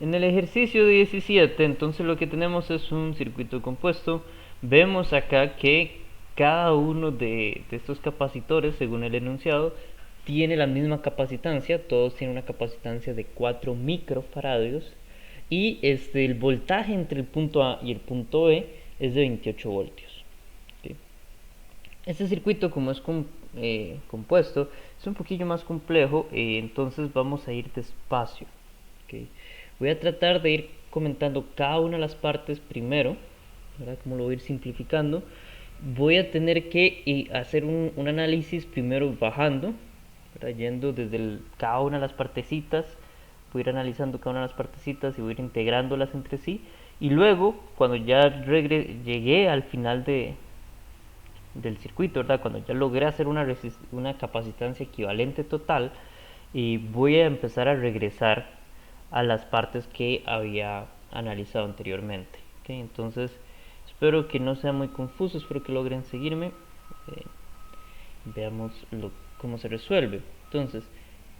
En el ejercicio 17, entonces lo que tenemos es un circuito compuesto. Vemos acá que cada uno de estos capacitores, según el enunciado, tiene la misma capacitancia. Todos tienen una capacitancia de 4 microfaradios. Y el voltaje entre el punto A y el punto B es de 28 voltios. ¿Ok? Este circuito, como es compuesto, es un poquillo más complejo, entonces vamos a ir despacio. ¿Ok? Voy a tratar de ir comentando cada una de las partes primero, ¿verdad? Como lo voy a ir simplificando. Voy a tener que hacer un análisis primero bajando, ¿verdad? Yendo desde cada una de las partecitas, voy a ir analizando cada una de las partecitas y voy a ir integrándolas entre sí. Y luego, cuando ya llegué al final del circuito, ¿verdad? Cuando ya logré hacer una capacitancia equivalente total, y voy a empezar a regresar a las partes que había analizado anteriormente. ¿Okay? Entonces, espero que no sea muy confuso, espero que logren seguirme. Eh, Veamos cómo se resuelve. Entonces,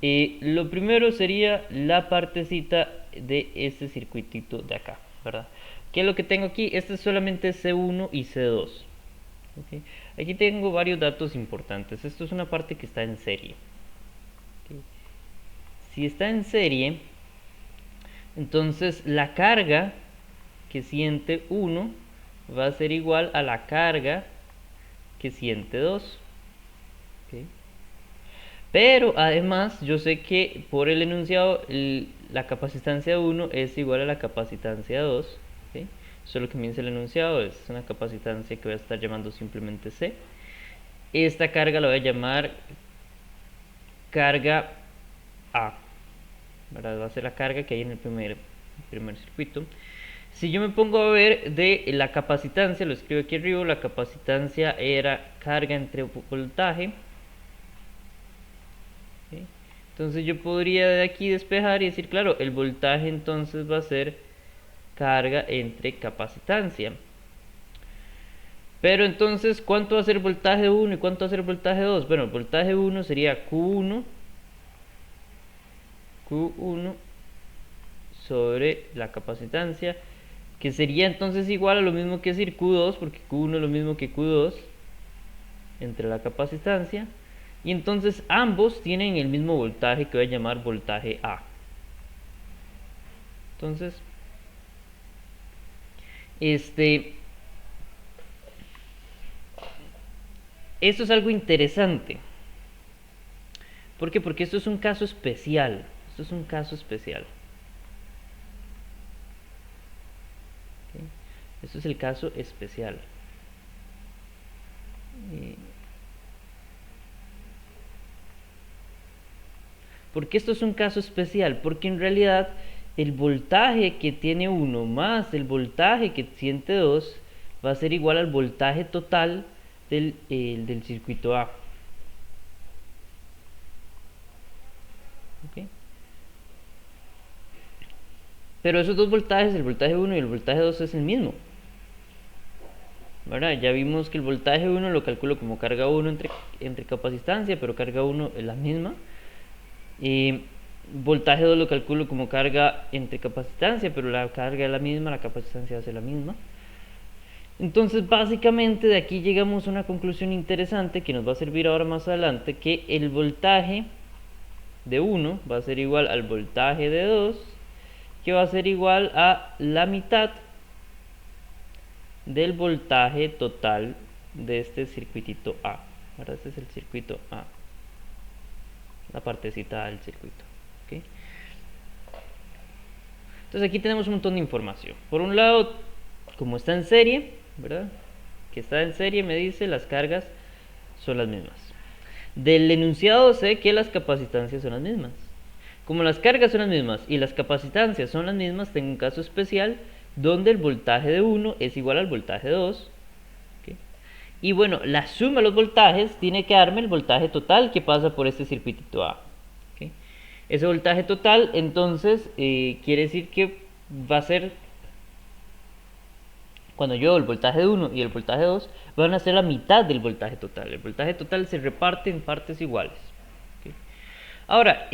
lo primero sería la partecita de este circuitito de acá, ¿verdad? ¿Qué es lo que tengo aquí? Este es solamente C1 y C2. ¿Okay? Aquí tengo varios datos importantes. Esto es una parte que está en serie. ¿Okay? Si está en serie, entonces la carga que siente 1 va a ser igual a la carga que siente 2. ¿Okay? Pero además yo sé que por el enunciado la capacitancia 1 es igual a la capacitancia 2. ¿Okay? Eso es lo que me dice el enunciado, es una capacitancia que voy a estar llamando simplemente C. Esta carga la voy a llamar carga A, ¿verdad? Va a ser la carga que hay en el primer circuito. Si yo me pongo a ver de la capacitancia, lo escribo aquí arriba, la capacitancia era carga entre voltaje. ¿Sí? Entonces yo podría de aquí despejar y decir, claro, el voltaje entonces va a ser carga entre capacitancia. Pero entonces, ¿cuánto va a ser el voltaje 1 y cuánto va a ser el voltaje 2? Bueno, el voltaje 1 sería Q1 sobre la capacitancia, que sería entonces igual a lo mismo que decir Q2, porque Q1 es lo mismo que Q2 entre la capacitancia, y entonces ambos tienen el mismo voltaje que voy a llamar voltaje A. Entonces, esto es algo interesante. ¿Por qué? Porque esto es un caso especial. Esto es un caso especial. ¿Okay? Esto es el caso especial. ¿Por qué esto es un caso especial? Porque en realidad el voltaje que tiene 1 más el voltaje que siente 2 va a ser igual al voltaje total del circuito A. ¿Okay? Pero esos dos voltajes, el voltaje 1 y el voltaje 2, es el mismo. ¿Verdad? Ya vimos que el voltaje 1 lo calculo como carga 1 entre capacitancia, pero carga 1 es la misma. Y voltaje 2 lo calculo como carga entre capacitancia, pero la carga es la misma, la capacitancia es la misma. Entonces, básicamente de aquí llegamos a una conclusión interesante que nos va a servir ahora más adelante, que el voltaje de 1 va a ser igual al voltaje de 2, que va a ser igual a la mitad del voltaje total de este circuitito A. Ahora este es el circuito A, la partecita del circuito. ¿Okay? Entonces aquí tenemos un montón de información. Por un lado, como está en serie, ¿verdad? Que está en serie me dice las cargas son las mismas. Del enunciado sé que las capacitancias son las mismas. Como las cargas son las mismas y las capacitancias son las mismas, tengo un caso especial donde el voltaje de 1 es igual al voltaje de 2. ¿Okay? Y bueno, la suma de los voltajes tiene que darme el voltaje total que pasa por este circuitito A. ¿Okay? Ese voltaje total entonces quiere decir que va a ser, cuando yo el voltaje de 1 y el voltaje de 2 van a ser la mitad del voltaje total. El voltaje total se reparte en partes iguales. ¿Okay? Ahora,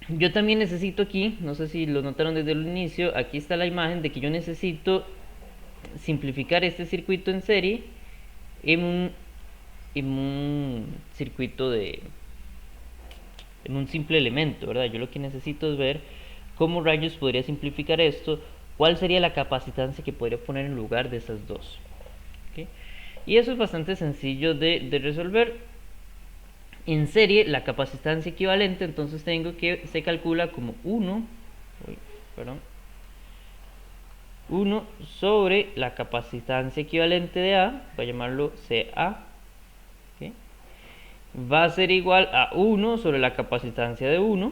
Yo también necesito aquí, no sé si lo notaron desde el inicio, aquí está la imagen de que yo necesito simplificar este circuito en serie en un circuito en un simple elemento, ¿verdad? Yo lo que necesito es ver cómo rayos podría simplificar esto, cuál sería la capacitancia que podría poner en lugar de esas dos. ¿Okay? Y eso es bastante sencillo de resolver. En serie, la capacitancia equivalente, entonces tengo que se calcula como 1, perdón, 1 sobre la capacitancia equivalente de A, voy a llamarlo CA, ¿okay? Va a ser igual a 1 sobre la capacitancia de 1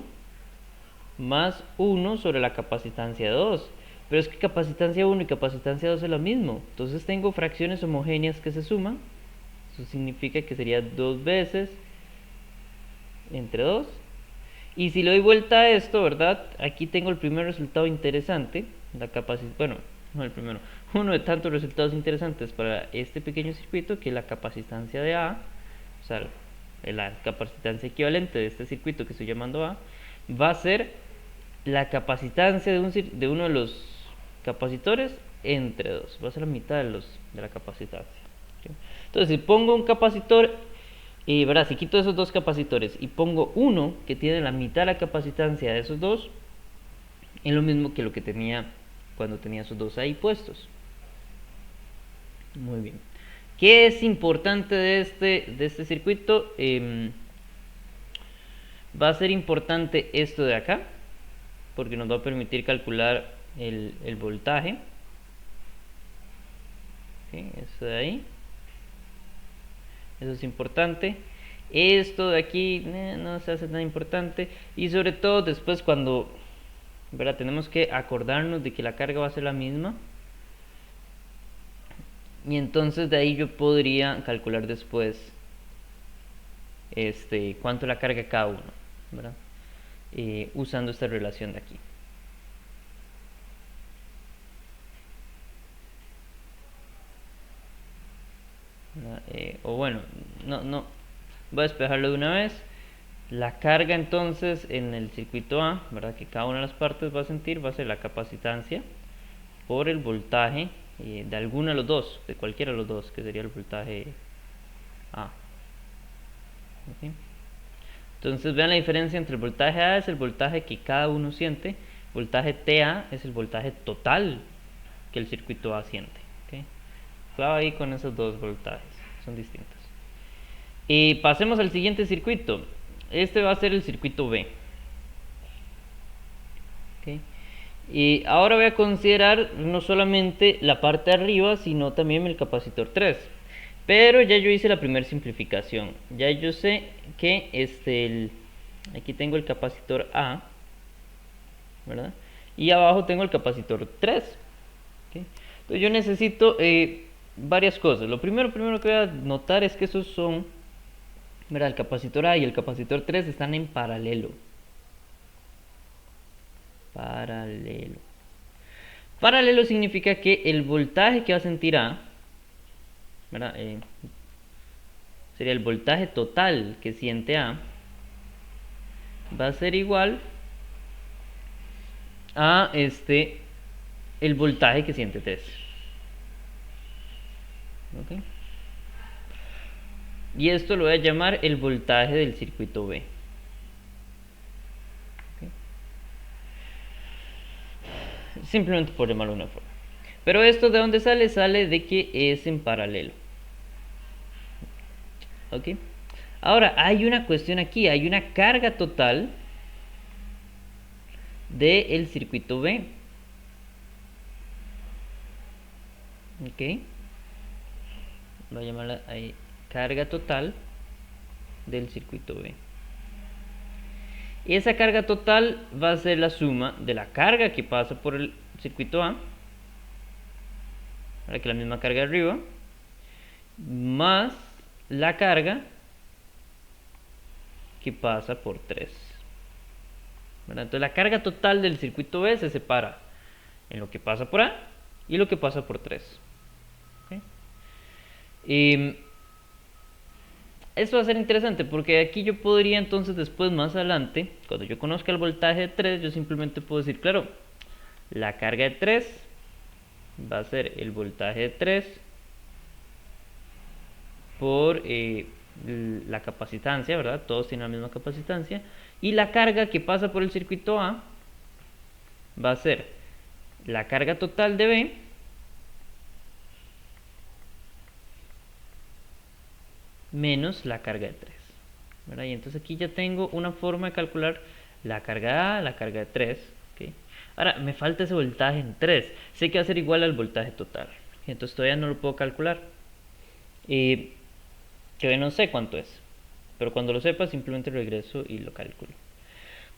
más 1 sobre la capacitancia de 2. Pero es que capacitancia 1 y capacitancia 2 es lo mismo. Entonces tengo fracciones homogéneas que se suman. Eso significa que sería 2 veces entre 2. Y si le doy vuelta a esto, ¿verdad? Aquí tengo el primer resultado interesante. La capacidad, bueno, no el primero. Uno de tantos resultados interesantes para este pequeño circuito, que es la capacitancia de A. O sea, la capacitancia equivalente de este circuito que estoy llamando A, va a ser la capacitancia de uno de los capacitores entre dos. Va a ser la mitad de la capacitancia. ¿Sí? Entonces, si pongo un capacitor, ¿verdad? Si quito esos dos capacitores y pongo uno que tiene la mitad de la capacitancia de esos dos, es lo mismo que lo que tenía cuando tenía esos dos ahí puestos. Muy bien. ¿Qué es importante de este circuito? Va a ser importante esto de acá, porque nos va a permitir calcular el voltaje. ¿Okay? Eso de ahí. Eso es importante. Esto de aquí no se hace tan importante. Y sobre todo después cuando, ¿verdad? Tenemos que acordarnos de que la carga va a ser la misma. Y entonces de ahí yo podría calcular después cuánto la carga cada uno, ¿verdad? Usando esta relación de aquí. O bueno, no, voy a despejarlo de una vez. La carga entonces en el circuito A, ¿verdad? Que cada una de las partes va a sentir, va a ser la capacitancia por el voltaje de alguno de los dos, de cualquiera de los dos, que sería el voltaje A. ¿Okay? Entonces vean la diferencia entre el voltaje A es el voltaje que cada uno siente, voltaje TA es el voltaje total que el circuito A siente. ¿Okay? Cuidado ahí con esos dos voltajes, son distintos. Y pasemos al siguiente circuito. Este va a ser el circuito B. ¿Okay? Y ahora voy a considerar no solamente la parte de arriba, sino también el capacitor 3. Pero ya yo hice la primera simplificación. Ya yo sé que aquí tengo el capacitor A, ¿verdad? Y abajo tengo el capacitor 3. ¿Okay? Entonces yo necesito varias cosas. Lo primero que voy a notar es que esos son, ¿verdad? El capacitor A y el capacitor 3 están en paralelo. Paralelo significa que el voltaje que va a sentir A, ¿verdad? Sería el voltaje total que siente A, va a ser igual a el voltaje que siente 3. ¿Okay? Y esto lo voy a llamar el voltaje del circuito B. ¿Okay? Simplemente por llamarlo de una forma. Pero esto de dónde sale? Sale de que es en paralelo. ¿Ok? Ahora, hay una cuestión aquí. Hay una carga total del circuito B. ¿Ok? Voy a llamarla ahí carga total del circuito B. Y esa carga total va a ser la suma de la carga que pasa por el circuito A, para que la misma carga de arriba, más la carga que pasa por 3. ¿Verdad? Entonces la carga total del circuito B se separa en lo que pasa por A y lo que pasa por 3. ¿Okay? esto va a ser interesante porque aquí yo podría entonces después más adelante, cuando yo conozca el voltaje de 3, yo simplemente puedo decir, claro, la carga de 3 va a ser el voltaje de 3 por la capacitancia, ¿verdad? Todos tienen la misma capacitancia. Y la carga que pasa por el circuito A va a ser la carga total de B menos la carga de 3, ¿verdad? Y entonces aquí ya tengo una forma de calcular la carga A, la carga de 3, ¿okay? Ahora, me falta ese voltaje en 3. Sé que va a ser igual al voltaje total. Entonces todavía no lo puedo calcular. Que no sé cuánto es. Pero cuando lo sepa, simplemente regreso y lo calculo.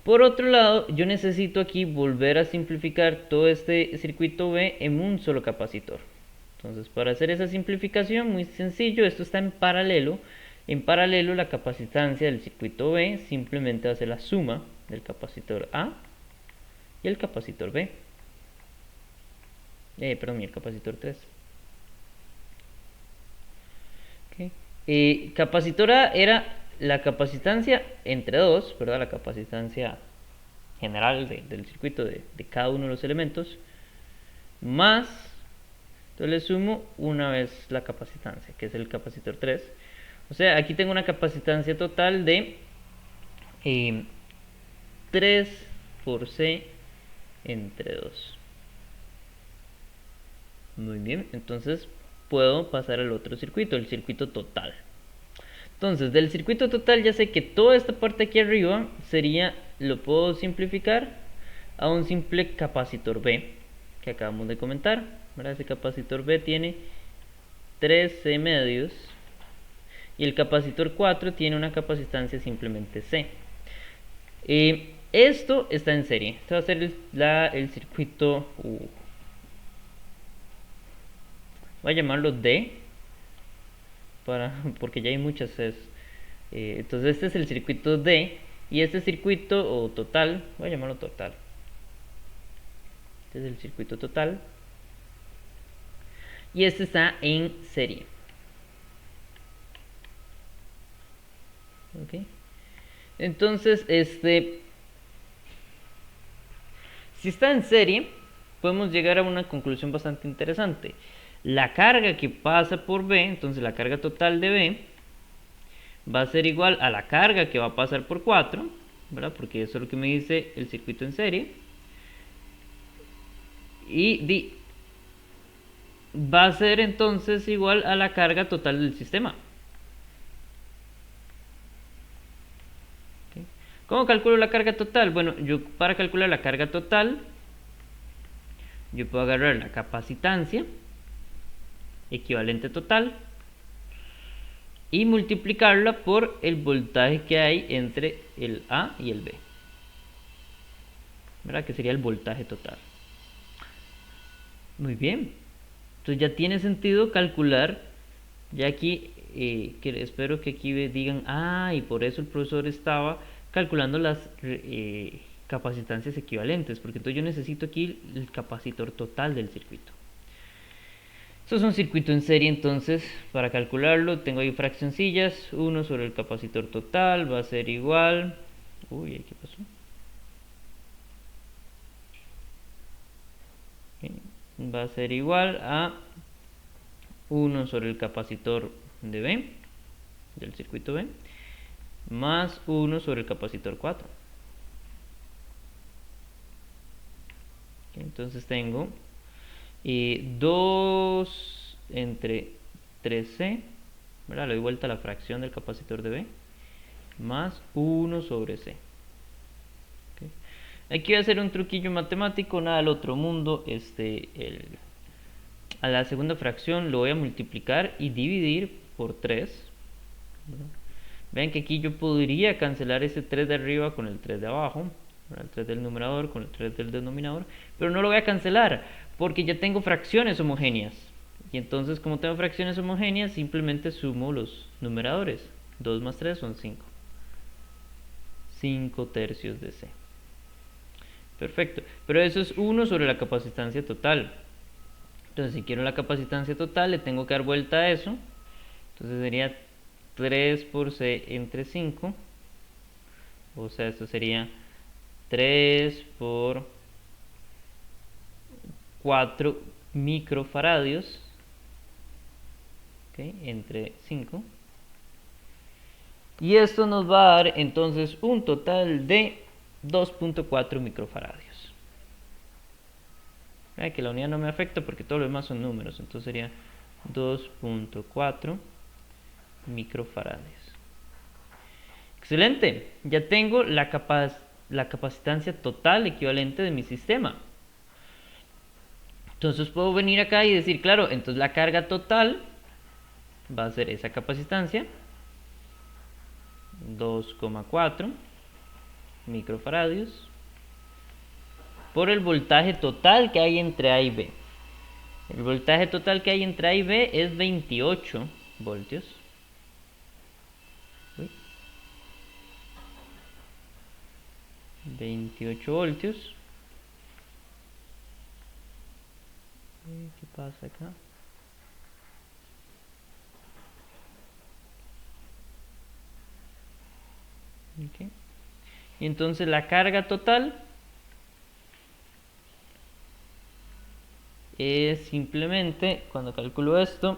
Por otro lado, yo necesito aquí volver a simplificar todo este circuito B en un solo capacitor. Entonces, para hacer esa simplificación, muy sencillo, esto está en paralelo. En paralelo, la capacitancia del circuito B simplemente va a ser la suma del capacitor A y el capacitor B. Perdón, y el capacitor 3. Okay. Capacitor A era la capacitancia entre 2, ¿verdad? La capacitancia general del circuito de cada uno de los elementos, más, entonces le sumo una vez la capacitancia, que es el capacitor 3. O sea, aquí tengo una capacitancia total de 3 por C entre 2. Muy bien, entonces puedo pasar al otro circuito, el circuito total. Entonces, del circuito total ya sé que toda esta parte aquí arriba sería, lo puedo simplificar a un simple capacitor B que acabamos de comentar, ¿verdad? Ese capacitor B tiene 3C medios y el capacitor 4 tiene una capacitancia simplemente C. Esto está en serie. Este va a ser el circuito voy a llamarlo D porque ya hay muchas Cs. Entonces este es el circuito D y este circuito o total, voy a llamarlo total. Este es el circuito total y este está en serie. ¿Okay? Entonces, si está en serie, podemos llegar a una conclusión bastante interesante. La carga que pasa por B, entonces la carga total de B, va a ser igual a la carga que va a pasar por 4, ¿verdad? Porque eso es lo que me dice el circuito en serie. Y va a ser entonces igual a la carga total del sistema. ¿Okay? ¿Cómo calculo la carga total? Bueno, yo para calcular la carga total, yo puedo agarrar la capacitancia equivalente total y multiplicarla por el voltaje que hay entre el A y el B, ¿verdad? Que sería el voltaje total. Muy bien, entonces ya tiene sentido calcular. Ya aquí que espero que aquí digan, y por eso el profesor estaba calculando las capacitancias equivalentes, porque entonces yo necesito aquí el capacitor total del circuito. Esto es un circuito en serie, entonces para calcularlo tengo ahí fraccioncillas. 1 sobre el capacitor total va a ser igual, ¿qué pasó? Va a ser igual a 1 sobre el capacitor de B, del circuito B, más 1 sobre el capacitor 4. Entonces tengo 2 entre 3C, ¿verdad? Le doy vuelta a la fracción del capacitor de B, más 1 sobre C. ¿Okay? Aquí voy a hacer un truquillo matemático, nada del otro mundo. A la segunda fracción lo voy a multiplicar y dividir por 3. ¿Verdad? Vean que aquí yo podría cancelar ese 3 de arriba con el 3 de abajo, el 3 del numerador con el 3 del denominador, pero no lo voy a cancelar porque ya tengo fracciones homogéneas. Y entonces, como tengo fracciones homogéneas, simplemente sumo los numeradores. 2 más 3 son 5. 5 tercios de C. Perfecto, pero eso es 1 sobre la capacitancia total. Entonces, si quiero la capacitancia total, le tengo que dar vuelta a eso. Entonces sería 3 por C entre 5. O sea, esto sería 3 por 4 microfaradios, ¿okay? Entre 5. Y esto nos va a dar entonces un total de 2.4 microfaradios. Que la unidad no me afecta porque todo lo demás son números, entonces sería 2.4 microfaradios. Excelente, ya tengo la capacitancia total equivalente de mi sistema. Entonces puedo venir acá y decir, claro, entonces la carga total va a ser esa capacitancia, 2,4 microfaradios, por el voltaje total que hay entre A y B. El voltaje total que hay entre A y B es 28 voltios. 28 voltios. ¿Qué pasa acá? Okay. Y entonces la carga total es simplemente, cuando calculo esto,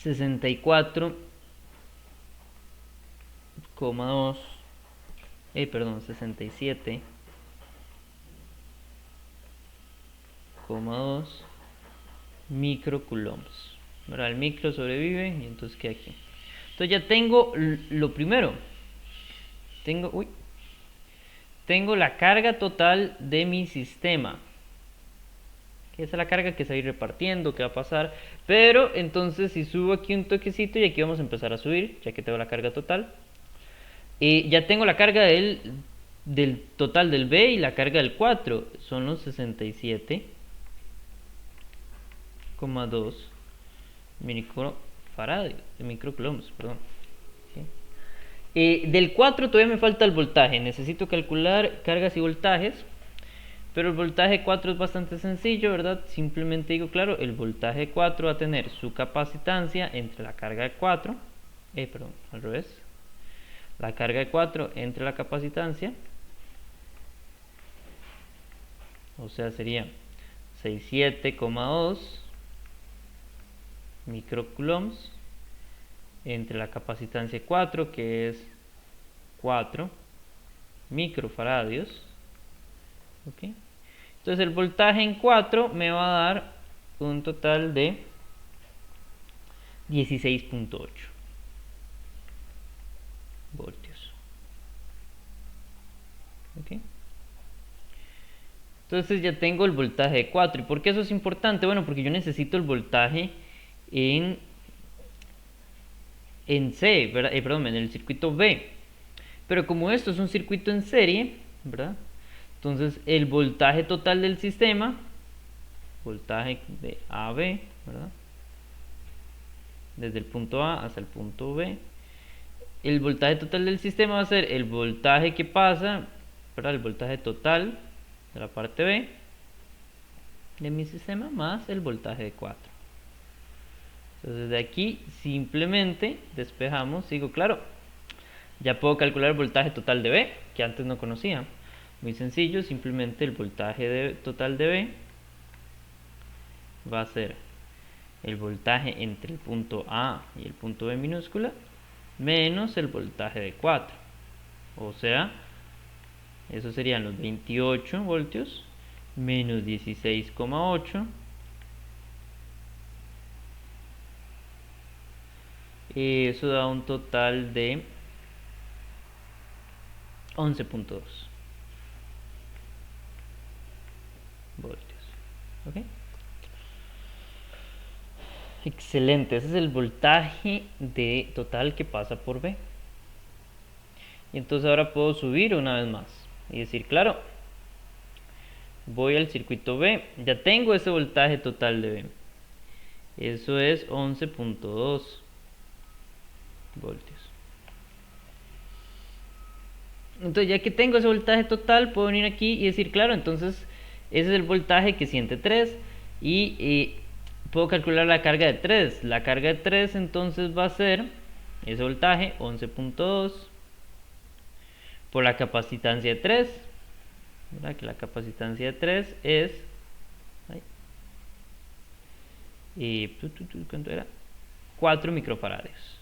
67,2 microcoulombs. Ahora el micro sobrevive y entonces queda aquí. Entonces ya tengo lo primero. Tengo la carga total de mi sistema. Esa es la carga que se va a ir repartiendo, que va a pasar. Pero entonces si subo aquí un toquecito y aquí vamos a empezar a subir, ya que tengo la carga total. Ya tengo la carga del total del B y la carga del 4. Son los 67,2 microcoulombs, perdón. Del 4 todavía me falta el voltaje. Necesito calcular cargas y voltajes. Pero el voltaje 4 es bastante sencillo, ¿verdad? Simplemente digo, claro, el voltaje 4 va a tener su capacitancia entre la carga de 4. Perdón, al revés. La carga de 4 entre la capacitancia. O sea, sería 67,2 microcoulombs entre la capacitancia 4, que es 4 microfaradios. ¿Okay? Entonces el voltaje en 4 me va a dar un total de 16,8 voltios. ¿Okay? Entonces ya tengo el voltaje de 4. ¿Y por qué eso es importante? Bueno, porque yo necesito el voltaje en C, ¿verdad? Perdón, en el circuito B. Pero como esto es un circuito en serie, ¿verdad? Entonces el voltaje total del sistema, voltaje de A a B, ¿verdad? Desde el punto A hasta el punto B, el voltaje total del sistema va a ser el voltaje que pasa, ¿verdad? El voltaje total de la parte B de mi sistema más el voltaje de 4. Entonces de aquí simplemente despejamos, sigo, claro, ya puedo calcular el voltaje total de B, que antes no conocía. Muy sencillo, simplemente el voltaje total de B va a ser el voltaje entre el punto A y el punto B minúscula menos el voltaje de 4. O sea, eso serían los 28 voltios menos 16,8. Eso da un total de 11,2 voltios. ¿Ok? Excelente, ese es el voltaje total que pasa por B. Y entonces ahora puedo subir una vez más y decir, claro, voy al circuito B, ya tengo ese voltaje total de B. Eso es 11,2 voltios. Entonces ya que tengo ese voltaje total, puedo venir aquí y decir, claro, entonces ese es el voltaje que siente 3 y puedo calcular la carga de 3. La carga de 3 entonces va a ser ese voltaje 11.2 por la capacitancia de 3, ¿verdad? Que la capacitancia de 3 es ¿cuánto era? 4 microfaradios.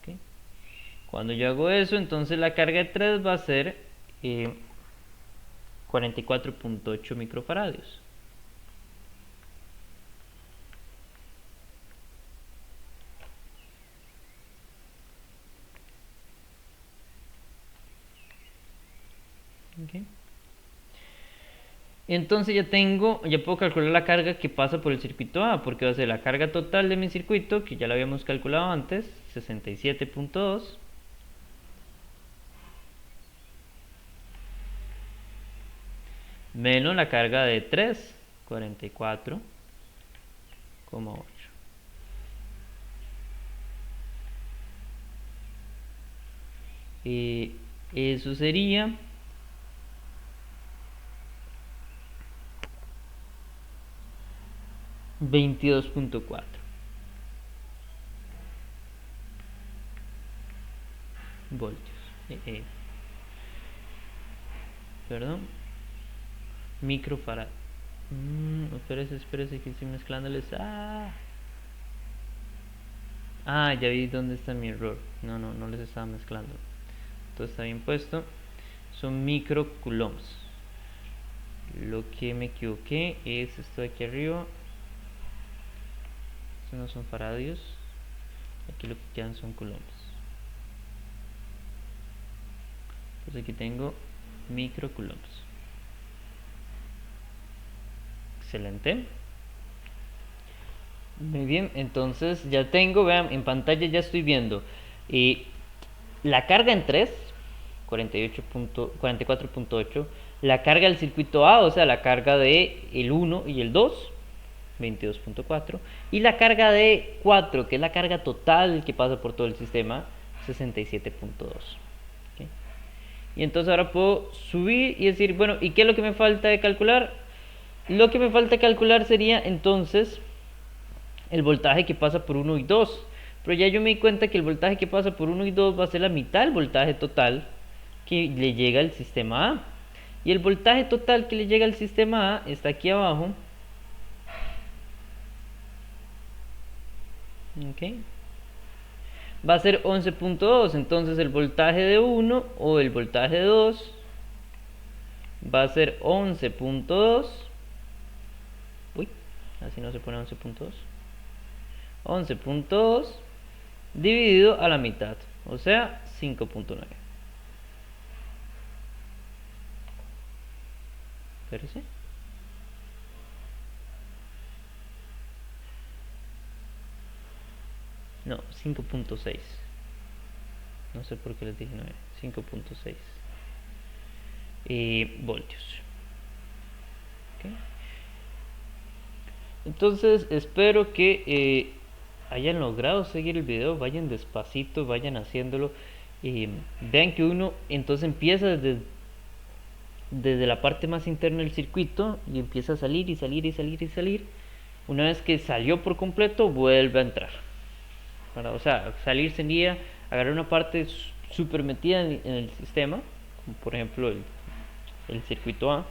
¿Okay? Cuando yo hago eso, entonces la carga de 3 va a ser 44.8 microfaradios. Okay. Entonces ya puedo calcular la carga que pasa por el circuito A, porque va a ser la carga total de mi circuito, que ya la habíamos calculado antes, 67.2, menos la carga de 3, 44.8. Y eso sería 22.4 voltios. Perdón, microfarad. Espérese que estoy mezclándoles. Ya vi dónde está mi error. No les estaba mezclando. Todo está bien puesto. Son microcoulombs. Lo que me equivoqué es esto de aquí arriba. Estos no son faradios. Aquí lo que quedan son coulombs. Entonces aquí tengo microcoulombs. Excelente. Muy bien, entonces ya tengo, vean, en pantalla ya estoy viendo la carga en 3, 44.8, la carga del circuito A, o sea, la carga de el 1 y el 2, 22.4, y la carga de 4, que es la carga total que pasa por todo el sistema, 67.2. ¿Okay? Y entonces ahora puedo subir y decir, bueno, ¿y qué es lo que me falta de calcular? Lo que me falta calcular sería entonces el voltaje que pasa por 1 y 2. Pero ya yo me di cuenta que el voltaje que pasa por 1 y 2 va a ser la mitad del voltaje total que le llega al sistema A. Y el voltaje total que le llega al sistema A está aquí abajo. Okay. Va a ser 11.2. Entonces el voltaje de 1 o el voltaje de 2 va a ser 11.2. Uy, así no se pone 11.2. 11.2 dividido a la mitad, o sea, 5.9. Espérese. No, 5.6. No sé por qué les dije 9. 5.6 voltios. Okay. Entonces espero que hayan logrado seguir el video, vayan despacito, vayan haciéndolo. Vean que uno entonces empieza desde la parte más interna del circuito y empieza a salir y salir y salir y salir. Una vez que salió por completo, vuelve a entrar. O sea, salir sería agarrar una parte súper metida en el sistema, como por ejemplo el circuito A,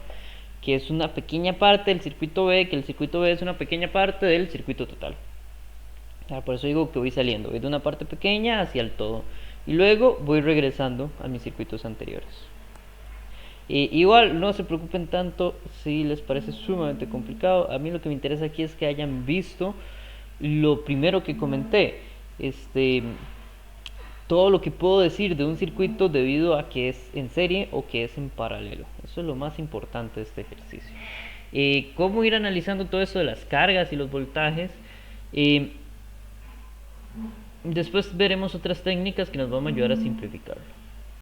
que es una pequeña parte del circuito B, que el circuito B es una pequeña parte del circuito total. Por eso digo que voy saliendo, voy de una parte pequeña hacia el todo. Y luego voy regresando a mis circuitos anteriores. Igual no se preocupen tanto si les parece sumamente complicado. A mí lo que me interesa aquí es que hayan visto lo primero que comenté. Todo lo que puedo decir de un circuito debido a que es en serie o que es en paralelo. Eso es lo más importante de este ejercicio. Cómo ir analizando todo eso de las cargas y los voltajes. Después veremos otras técnicas que nos van a ayudar a simplificarlo.